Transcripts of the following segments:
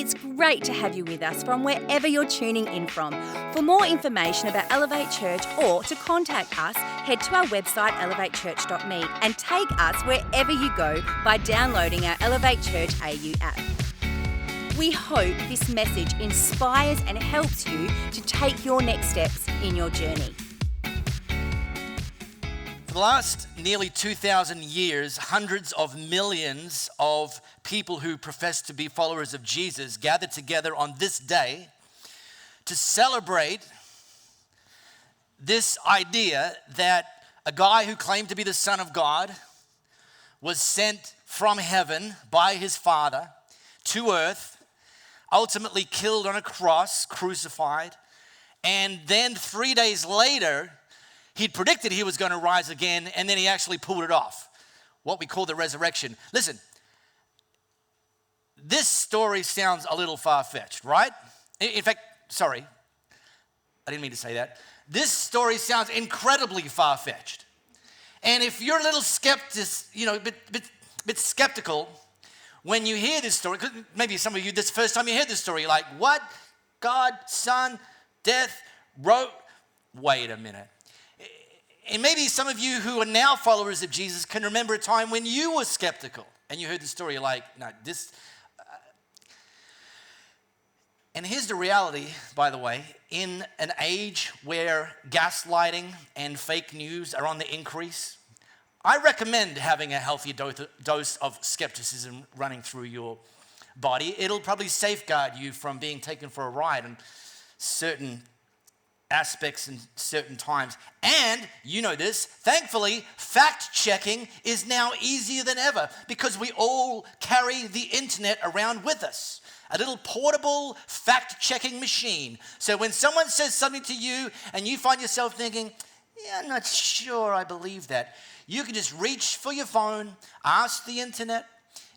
It's great to have you with us from wherever you're tuning in from. For more information about Elevate Church or to contact us, head to our website elevatechurch.me and take us wherever you go by downloading our Elevate Church AU app. We hope this message inspires and helps you to take your next steps in your journey. For the last nearly 2,000 years, hundreds of millions of people who profess to be followers of Jesus gathered together on this day to celebrate this idea that a guy who claimed to be the Son of God was sent from heaven by his Father to earth, ultimately killed on a cross, crucified, and then 3 days later, he'd predicted he was going to rise again, and then he actually pulled it off, what we call the resurrection. Listen, this story sounds a little far-fetched, right? In fact, sorry, I didn't mean to say that. This story sounds incredibly far-fetched. And if you're a little bit skeptical when you hear this story, maybe some of you, this first time you hear this story, you're like, what? God, Son, death, wait a minute. And maybe some of you who are now followers of Jesus can remember a time when you were skeptical and you heard the story, you're like, no, this. And here's the reality, by the way, in an age where gaslighting and fake news are on the increase, I recommend having a healthy dose of skepticism running through your body. It'll probably safeguard you from being taken for a ride in certain aspects and certain times. And you know this, thankfully, fact checking is now easier than ever because we all carry the internet around with us. A little portable fact checking machine. So when someone says something to you and you find yourself thinking, yeah, I'm not sure I believe that, you can just reach for your phone, ask the internet,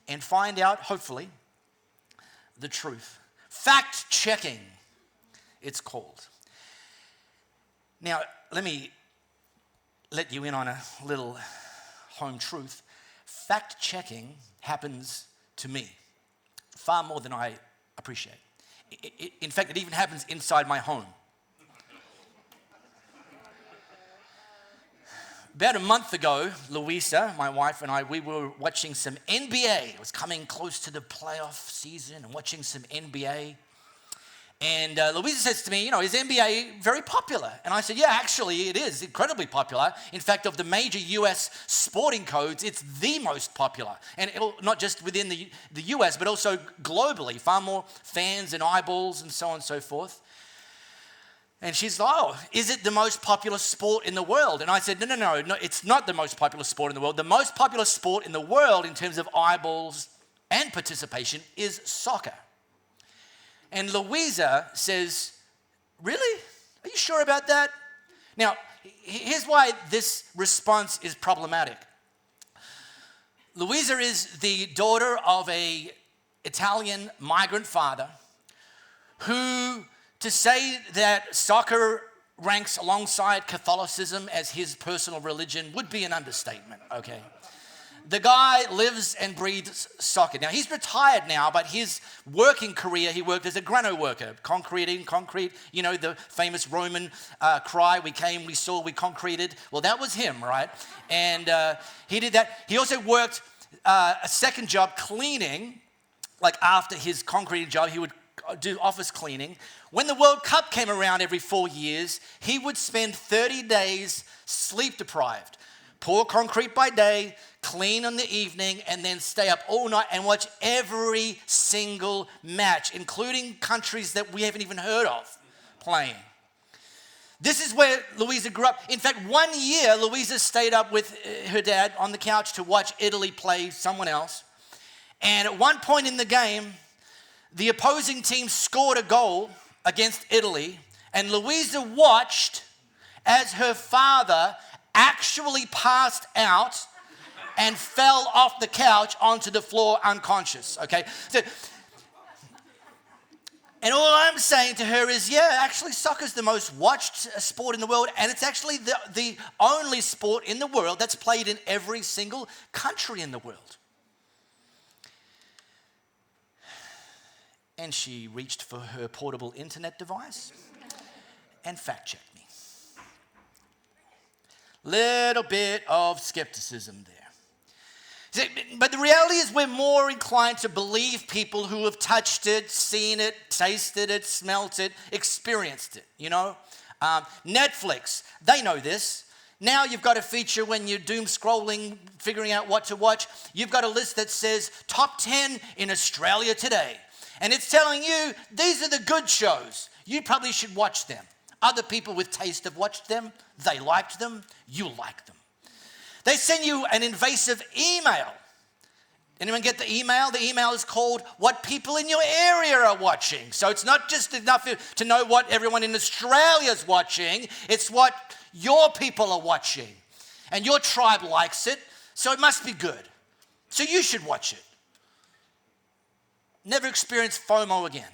and find out, hopefully, the truth. Fact checking, it's called. Now, let me let you in on a little home truth. Fact-checking happens to me far more than I appreciate. In fact, it even happens inside my home. About a month ago, Louisa, my wife, and I, we were watching some NBA. It was coming close to the playoff season and watching some NBA. And Louisa says to me, is NBA very popular? And I said, yeah, actually it is incredibly popular. In fact, of the major US sporting codes, it's the most popular. And not just within the US, but also globally. Far more fans and eyeballs and so on and so forth. And she's like, oh, is it the most popular sport in the world? And I said, no, it's not the most popular sport in the world. The most popular sport in the world in terms of eyeballs and participation is soccer. And Louisa says, really? Are you sure about that? Now, here's why this response is problematic. Louisa is the daughter of an Italian migrant father who, to say that soccer ranks alongside Catholicism as his personal religion would be an understatement, okay? The guy lives and breathes soccer. Now, he's retired now, but his working career, he worked as a grano worker, concrete, the famous Roman cry, we came, we saw, we concreted. Well, that was him, right? And he did that. He also worked a second job cleaning, like after his concreting job, he would do office cleaning. When the World Cup came around every 4 years, he would spend 30 days sleep deprived. Pour concrete by day, clean in the evening, and then stay up all night and watch every single match, including countries that we haven't even heard of playing. This is where Louisa grew up. In fact, 1 year, Louisa stayed up with her dad on the couch to watch Italy play someone else. And at one point in the game, the opposing team scored a goal against Italy, and Louisa watched as her father actually passed out and fell off the couch onto the floor unconscious, okay? And all I'm saying to her is, yeah, actually soccer's the most watched sport in the world, and it's actually the only sport in the world that's played in every single country in the world. And she reached for her portable internet device and fact-checked me. Little bit of skepticism there. See, but the reality is we're more inclined to believe people who have touched it, seen it, tasted it, smelt it, experienced it, you know. Netflix, they know this. Now you've got a feature when you're doom scrolling, figuring out what to watch. You've got a list that says top 10 in Australia today. And it's telling you these are the good shows. You probably should watch them. Other people with taste have watched them. They liked them. You like them. They send you an invasive email. Anyone get the email? The email is called what people in your area are watching. So it's not just enough to know what everyone in Australia is watching. It's what your people are watching. And your tribe likes it, so it must be good. So you should watch it. Never experience FOMO again.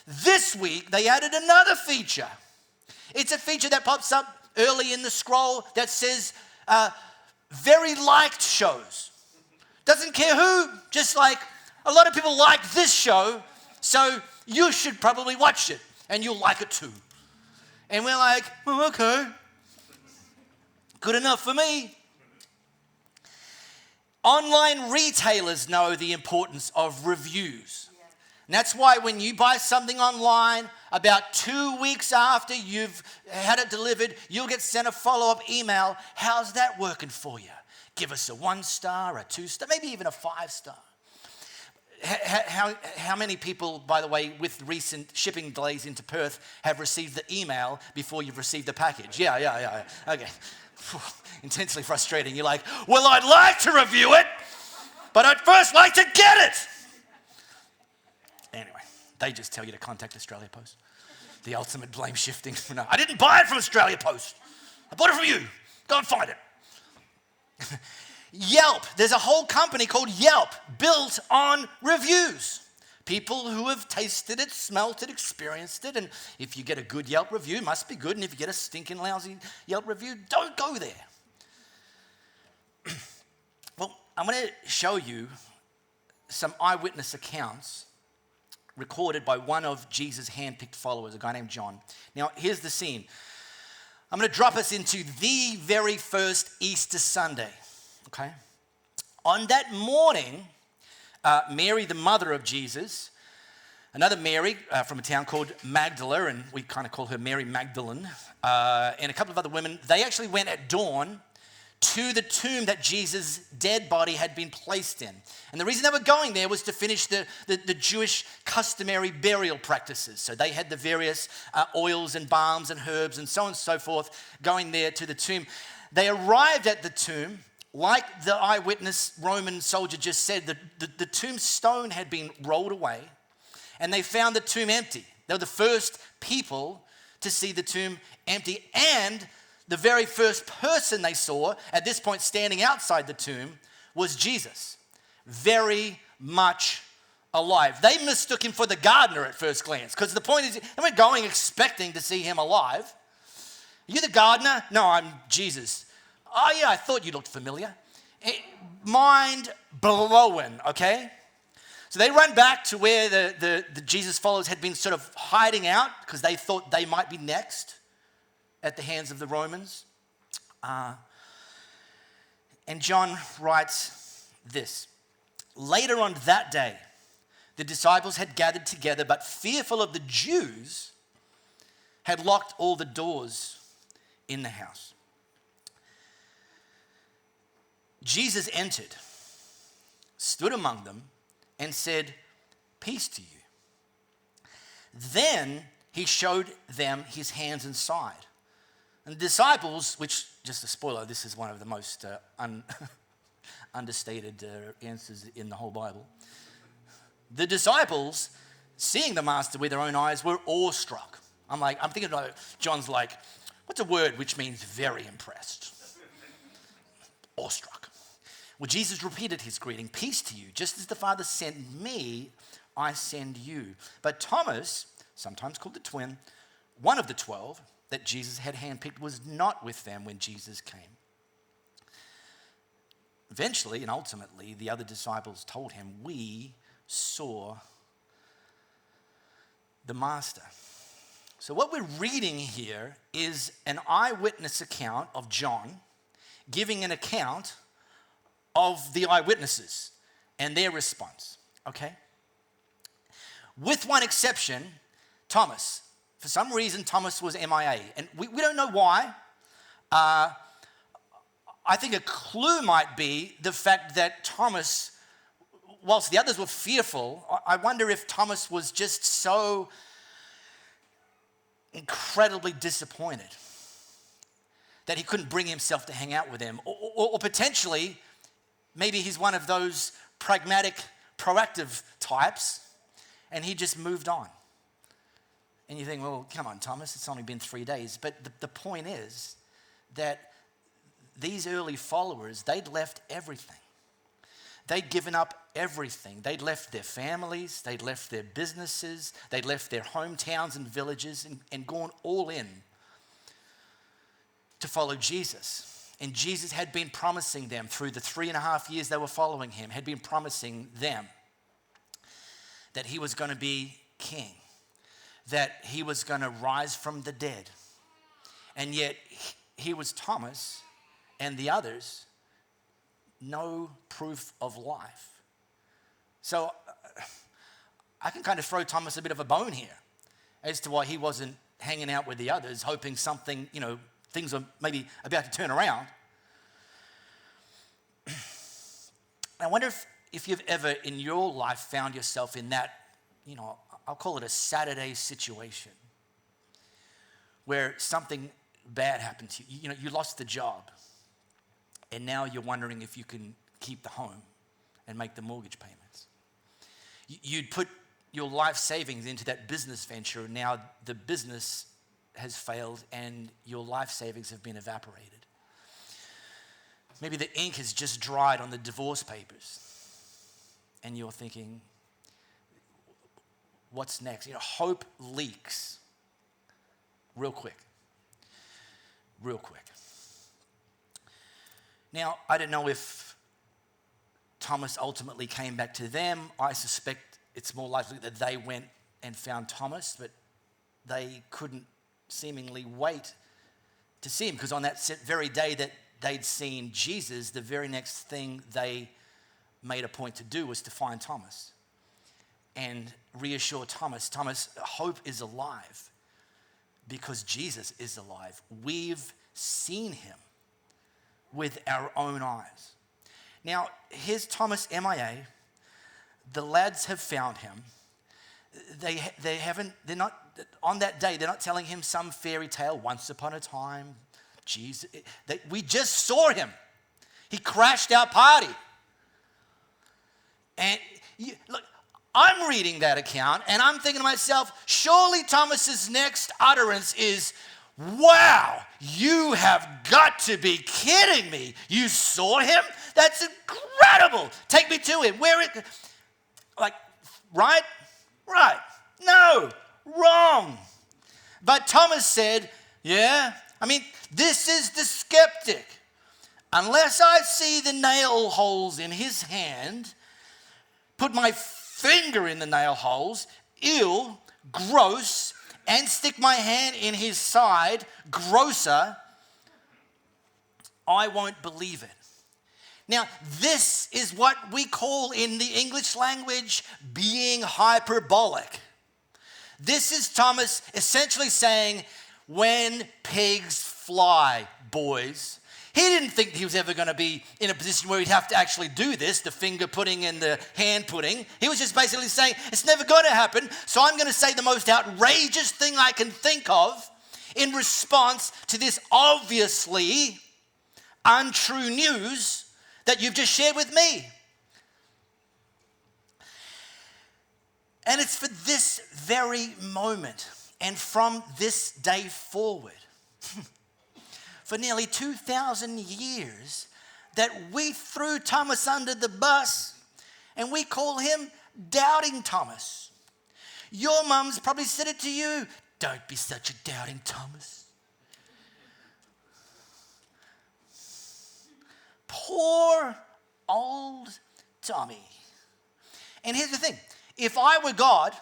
This week, they added another feature. It's a feature that pops up early in the scroll that says, very liked shows. Doesn't care who, just like a lot of people like this show, so you should probably watch it and you'll like it too. And we're like, oh, okay, good enough for me. Online retailers know the importance of reviews. And that's why when you buy something online, about 2 weeks after you've had it delivered, you'll get sent a follow-up email. How's that working for you? Give us a 1-star, a 2-star, maybe even a 5-star. How many people, by the way, with recent shipping delays into Perth have received the email before you've received the package? Yeah. Okay. Intensely frustrating. You're like, well, I'd like to review it, but I'd first like to get it. Anyway, they just tell you to contact Australia Post. The ultimate blame shifting. No, I didn't buy it from Australia Post. I bought it from you. Go and find it. Yelp. There's a whole company called Yelp built on reviews. People who have tasted it, smelt it, experienced it. And if you get a good Yelp review, it must be good. And if you get a stinking lousy Yelp review, don't go there. Well, I'm going to show you some eyewitness accounts recorded by one of Jesus' handpicked followers, a guy named John. Now, here's the scene. I'm going to drop us into the very first Easter Sunday, okay? On that morning, Mary, the mother of Jesus, another Mary from a town called Magdala, and we kind of call her Mary Magdalene, and a couple of other women, they actually went at dawn to the tomb that Jesus' dead body had been placed in. And the reason they were going there was to finish the Jewish customary burial practices. So they had the various oils and balms and herbs and so on and so forth going there to the tomb. They arrived at the tomb, like the eyewitness Roman soldier just said, the tombstone had been rolled away and they found the tomb empty. They were the first people to see the tomb empty, and the very first person they saw at this point standing outside the tomb was Jesus, very much alive. They mistook him for the gardener at first glance, because the point is, they weren't going expecting to see him alive. Are you the gardener? No, I'm Jesus. Oh yeah, I thought you looked familiar. Mind blowing, okay? So they run back to where the Jesus followers had been sort of hiding out because they thought they might be next at the hands of the Romans. And John writes this. Later on that day, the disciples had gathered together, but fearful of the Jews, had locked all the doors in the house. Jesus entered, stood among them, and said, "Peace to you." Then he showed them his hands and side. And the disciples, which, just a spoiler, this is one of the most understated answers in the whole Bible. The disciples, seeing the master with their own eyes, were awestruck. I'm thinking about it. John's like, what's a word which means very impressed? Awestruck. Well, Jesus repeated his greeting, "Peace to you. Just as the Father sent me, I send you." But Thomas, sometimes called the twin, one of the 12 that Jesus had handpicked, was not with them when Jesus came. Eventually and ultimately, the other disciples told him, "We saw the master. So what we're reading here is an eyewitness account of John giving an account of the eyewitnesses and their response, okay? With one exception, Thomas. For some reason, Thomas was MIA, and we don't know why. I think a clue might be the fact that Thomas, whilst the others were fearful, I wonder if Thomas was just so incredibly disappointed that he couldn't bring himself to hang out with them. Or potentially, maybe he's one of those pragmatic, proactive types, and he just moved on. And you think, well, come on, Thomas, it's only been 3 days. But the point is that these early followers, they'd left everything. They'd given up everything. They'd left their families, they'd left their businesses, they'd left their hometowns and villages and gone all in to follow Jesus. And Jesus had been promising them through the 3.5 years they were following him, had been promising them that he was going to be king, that he was going to rise from the dead. And yet here was Thomas and the others, no proof of life. So I can kind of throw Thomas a bit of a bone here as to why he wasn't hanging out with the others, hoping something, things are maybe about to turn around. I wonder if you've ever in your life found yourself in that, I'll call it a Saturday situation where something bad happened to you. You lost the job, and now you're wondering if you can keep the home and make the mortgage payments. You'd put your life savings into that business venture, and now the business has failed and your life savings have been evaporated. Maybe the ink has just dried on the divorce papers, and you're thinking, what's next? Hope leaks real quick. Now, I don't know if Thomas ultimately came back to them. I suspect it's more likely that they went and found Thomas, but they couldn't seemingly wait to see him, because on that very day that they'd seen Jesus, the very next thing they made a point to do was to find Thomas and reassure Thomas, hope is alive because Jesus is alive. We've seen him with our own eyes. Now, here's Thomas MIA. The lads have found him. They're not, on that day, they're not telling him some fairy tale, once upon a time, Jesus. We just saw him. He crashed our party. And look, I'm reading that account and I'm thinking to myself, surely Thomas's next utterance is, wow, you have got to be kidding me. You saw him? That's incredible. Take me to him. Right? No, wrong. But Thomas said, yeah, this is the skeptic. Unless I see the nail holes in his hand, put my finger in the nail holes, ill, gross, and stick my hand in his side, grosser, I won't believe it. Now, this is what we call in the English language being hyperbolic. This is Thomas essentially saying, when pigs fly, boys. He didn't think he was ever going to be in a position where he'd have to actually do this, the finger putting and the hand putting. He was just basically saying, it's never going to happen, so I'm going to say the most outrageous thing I can think of in response to this obviously untrue news that you've just shared with me. And it's for this very moment and from this day forward, for nearly 2,000 years, that we threw Thomas under the bus and we call him Doubting Thomas. Your mum's probably said it to you. Don't be such a doubting Thomas. Poor old Tommy. And here's the thing. If I were God,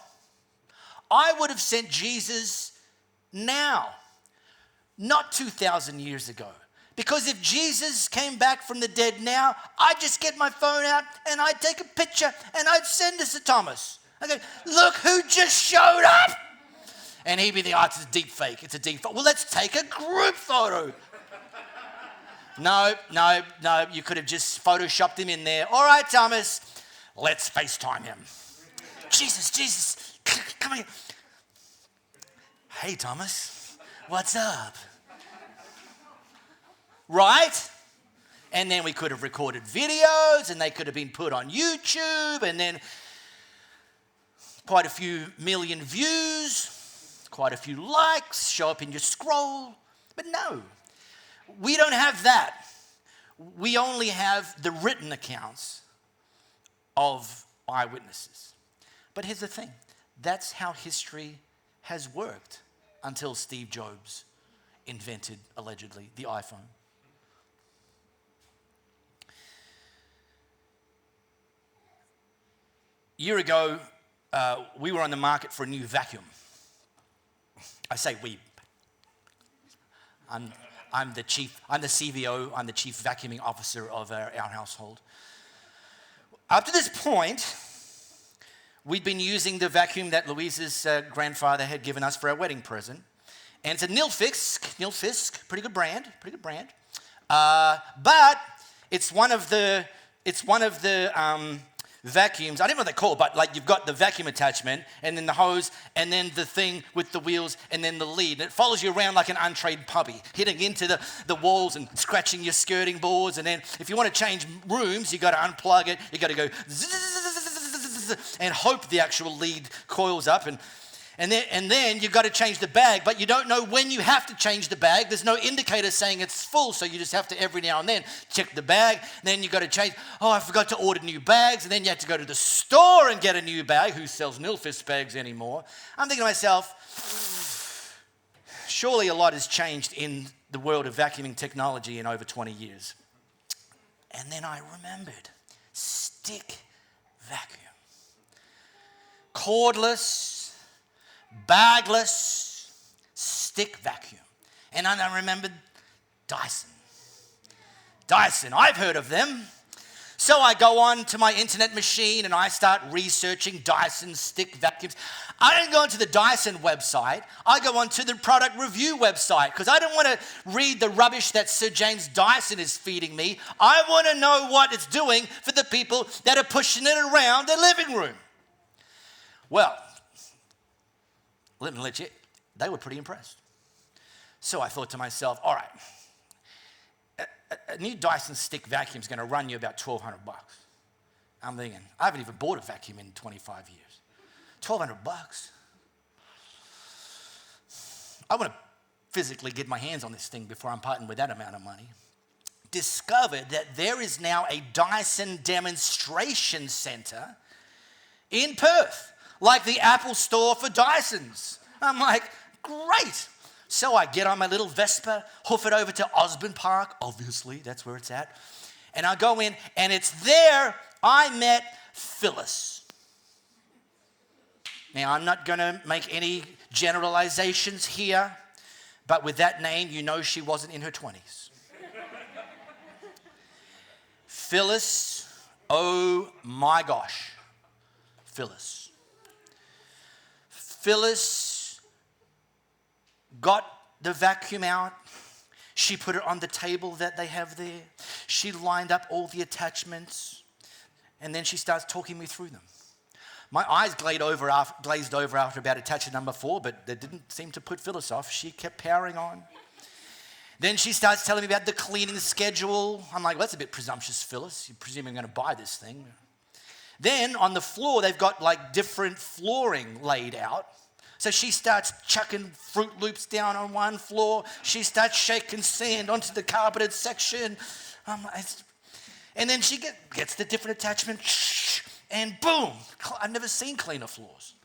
I would have sent Jesus now, not 2,000 years ago. Because if Jesus came back from the dead now, I'd just get my phone out and I'd take a picture and I'd send this to Thomas. I go, look who just showed up. And he'd be the, it's a deep fake. It's a deep fake. Well, let's take a group photo. No, you could have just photoshopped him in there. All right, Thomas, let's FaceTime him. Jesus, come here. Hey, Thomas, what's up? Right? And then we could have recorded videos and they could have been put on YouTube and then quite a few million views, quite a few likes, show up in your scroll. But no, we don't have that. We only have the written accounts of eyewitnesses. But here's the thing. That's how history has worked until Steve Jobs invented, allegedly, the iPhone. A year ago, we were on the market for a new vacuum. I say we. I'm the CVO, I'm the chief vacuuming officer of our household. Up to this point, we'd been using the vacuum that Louise's grandfather had given us for our wedding present. And it's a Nilfisk, pretty good brand. But it's one of the vacuums, I don't know what they call it, but like you've got the vacuum attachment and then the hose and then the thing with the wheels and then the lead. And it follows you around like an untrained puppy, hitting into the walls and scratching your skirting boards. And then if you want to change rooms, you got to unplug it. You got to go and hope the actual lead coils up. And then you've got to change the bag, but you don't know when you have to change the bag. There's no indicator saying it's full, so you just have to every now and then check the bag. Then you've got to change. Oh, I forgot to order new bags. And then you have to go to the store and get a new bag. Who sells Nilfisk bags anymore? I'm thinking to myself, surely a lot has changed in the world of vacuuming technology in over 20 years. And then I remembered stick vacuum. Cordless, bagless, stick vacuum. And then I remembered Dyson. I've heard of them. So I go on to my internet machine and I start researching Dyson stick vacuums. I don't go onto the Dyson website. I go onto the product review website because I don't want to read the rubbish that Sir James Dyson is feeding me. I want to know what it's doing for the people that are pushing it around their living room. Well, let me let you, they were pretty impressed. So I thought to myself, all right, a new Dyson stick vacuum is going to run you about $1,200. I'm thinking, I haven't even bought a vacuum in 25 years. $1,200. I want to physically get my hands on this thing before I'm parting with that amount of money. Discovered that there is now a Dyson demonstration center in Perth, like the Apple store for Dysons. I'm like, great. So I get on my little Vespa, hoof it over to Osborne Park. Obviously, that's where it's at. And I go in, and it's there I met Phyllis. Now, I'm not going to make any generalizations here, but with that name, you know she wasn't in her 20s. Phyllis, oh my gosh, Phyllis. Phyllis got the vacuum out. She put it on the table that they have there. She lined up all the attachments. And then she starts talking me through them. My eyes glazed over after about attachment number 4, but that didn't seem to put Phyllis off. She kept powering on. Then she starts telling me about the cleaning schedule. I'm like, well, that's a bit presumptuous, Phyllis. You presume I'm going to buy this thing. Then on the floor, they've got like different flooring laid out. So she starts chucking Fruit Loops down on one floor. She starts shaking sand onto the carpeted section. And then she gets the different attachment, and boom, I've never seen cleaner floors.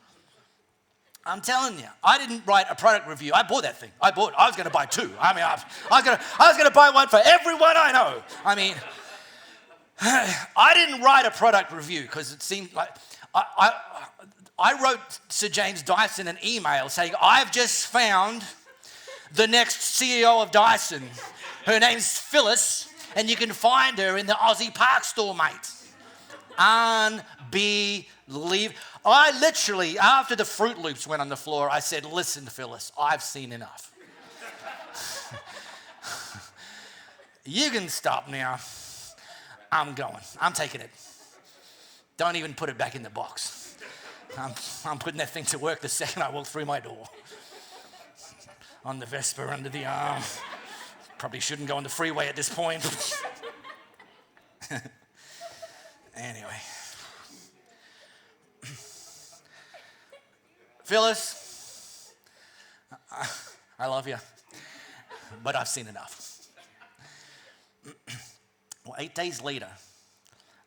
I'm telling you, I didn't write a product review. I bought that thing. I was going to buy 2. I was going to buy one for everyone I know. I didn't write a product review because it seemed like I wrote Sir James Dyson an email saying, I've just found the next CEO of Dyson. Her name's Phyllis, and you can find her in the Aussie Park store, mate. Unbelievable. I literally, after the Fruit Loops went on the floor, I said, listen, Phyllis, I've seen enough. You can stop now. I'm going. I'm taking it. Don't even put it back in the box. I'm putting that thing to work the second I walk through my door. On the Vespa, under the arm. Probably shouldn't go on the freeway at this point. Anyway. Phyllis, I love you, but I've seen enough. Well, 8 days later,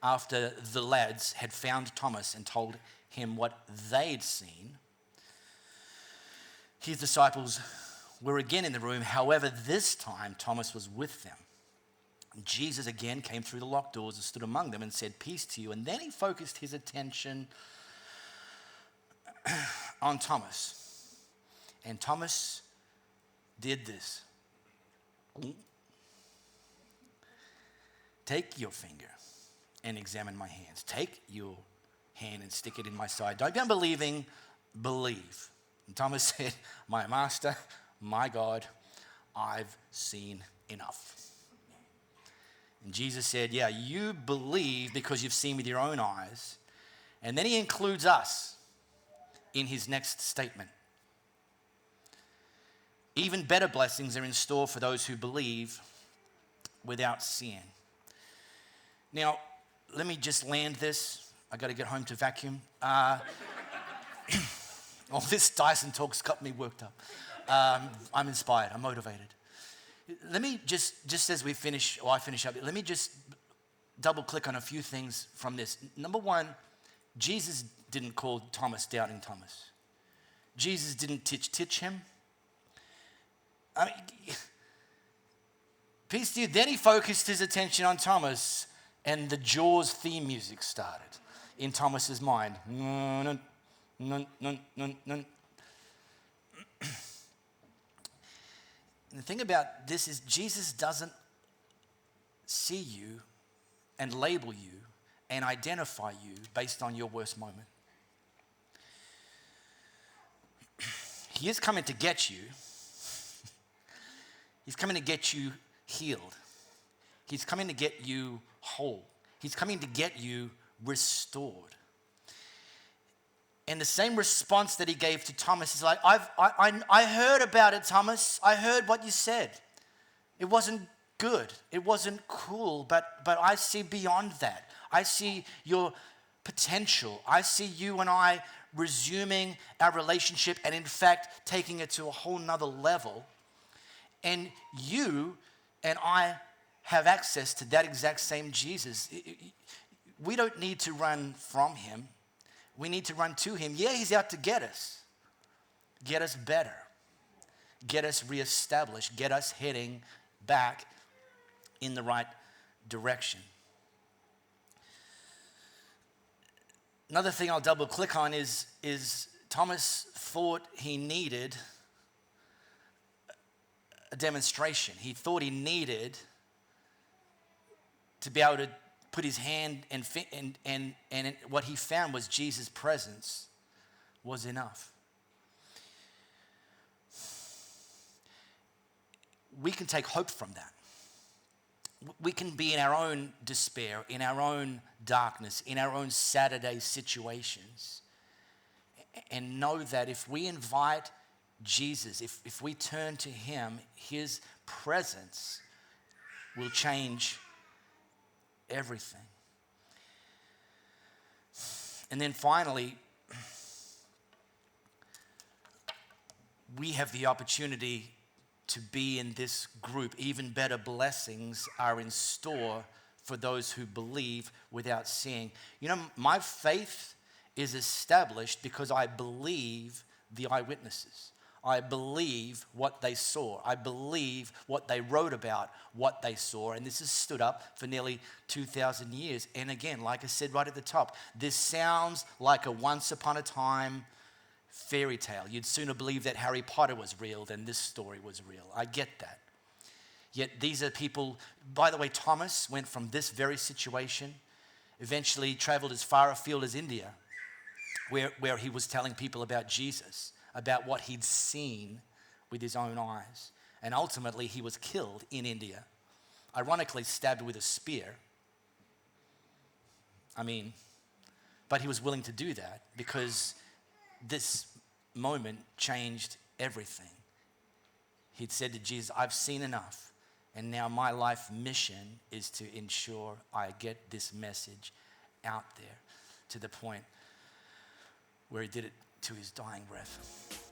after the lads had found Thomas and told him what they'd seen, his disciples were again in the room. However, this time Thomas was with them. Jesus again came through the locked doors and stood among them and said, peace to you. And then he focused his attention on Thomas. And Thomas did this. Take your finger and examine my hands. Take your hand and stick it in my side. Don't be unbelieving, believe. And Thomas said, my master, my God, I've seen enough. And Jesus said, yeah, you believe because you've seen with your own eyes. And then he includes us in his next statement. Even better blessings are in store for those who believe without seeing. Now, let me just land this. I got to get home to vacuum. All this Dyson talk's got me worked up. I'm inspired. I'm motivated. Let me just as we finish, or I finish up, let me just double click on a few things from this. Number one, Jesus didn't call Thomas doubting Thomas. Jesus didn't teach him. I mean, peace to you. Then he focused his attention on Thomas, and the Jaws theme music started in Thomas's mind. Nun, nun, nun, nun, nun. And the thing about this is Jesus doesn't see you and label you and identify you based on your worst moment. He is coming to get you. He's coming to get you healed. He's coming to get you whole. He's coming to get you restored. And the same response that he gave to Thomas is like, I heard about it, Thomas. I heard what you said. It wasn't good. It wasn't cool, but I see beyond that. I see your potential. I see you and I resuming our relationship and in fact taking it to a whole nother level. And you and I have access to that exact same Jesus. We don't need to run from him. We need to run to him. Yeah, he's out to get us better, get us reestablished, get us heading back in the right direction. Another thing I'll double click on is Thomas thought he needed a demonstration. He thought he needed to be able to put his hand and what he found was Jesus' presence was enough. We can take hope from that. We can be in our own despair, in our own darkness, in our own Saturday situations, and know that if we invite Jesus, if we turn to him, his presence will change everything. And then finally, we have the opportunity to be in this group. Even better blessings are in store for those who believe without seeing. You know, my faith is established because I believe the eyewitnesses. I believe what they saw. I believe what they wrote about, what they saw. And this has stood up for nearly 2,000 years. And again, like I said right at the top, this sounds like a once upon a time fairy tale. You'd sooner believe that Harry Potter was real than this story was real. I get that. Yet these are people, by the way, Thomas went from this very situation, eventually traveled as far afield as India, where he was telling people about Jesus, about what he'd seen with his own eyes. And ultimately, he was killed in India, ironically stabbed with a spear. But he was willing to do that because this moment changed everything. He'd said to Jesus, I've seen enough, and now my life mission is to ensure I get this message out there, to the point where he did it to his dying breath.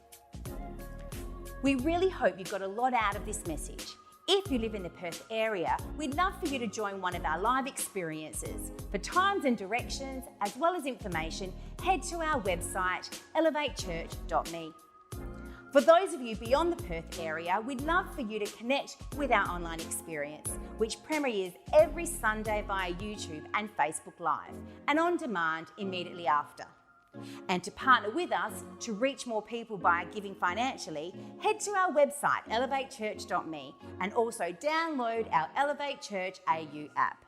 We really hope you got a lot out of this message. If you live in the Perth area, we'd love for you to join one of our live experiences. For times and directions, as well as information, head to our website, elevatechurch.me. For those of you beyond the Perth area, we'd love for you to connect with our online experience, which premieres every Sunday via YouTube and Facebook Live, and on demand immediately after. And to partner with us to reach more people by giving financially, head to our website, elevatechurch.me, and also download our Elevate Church AU app.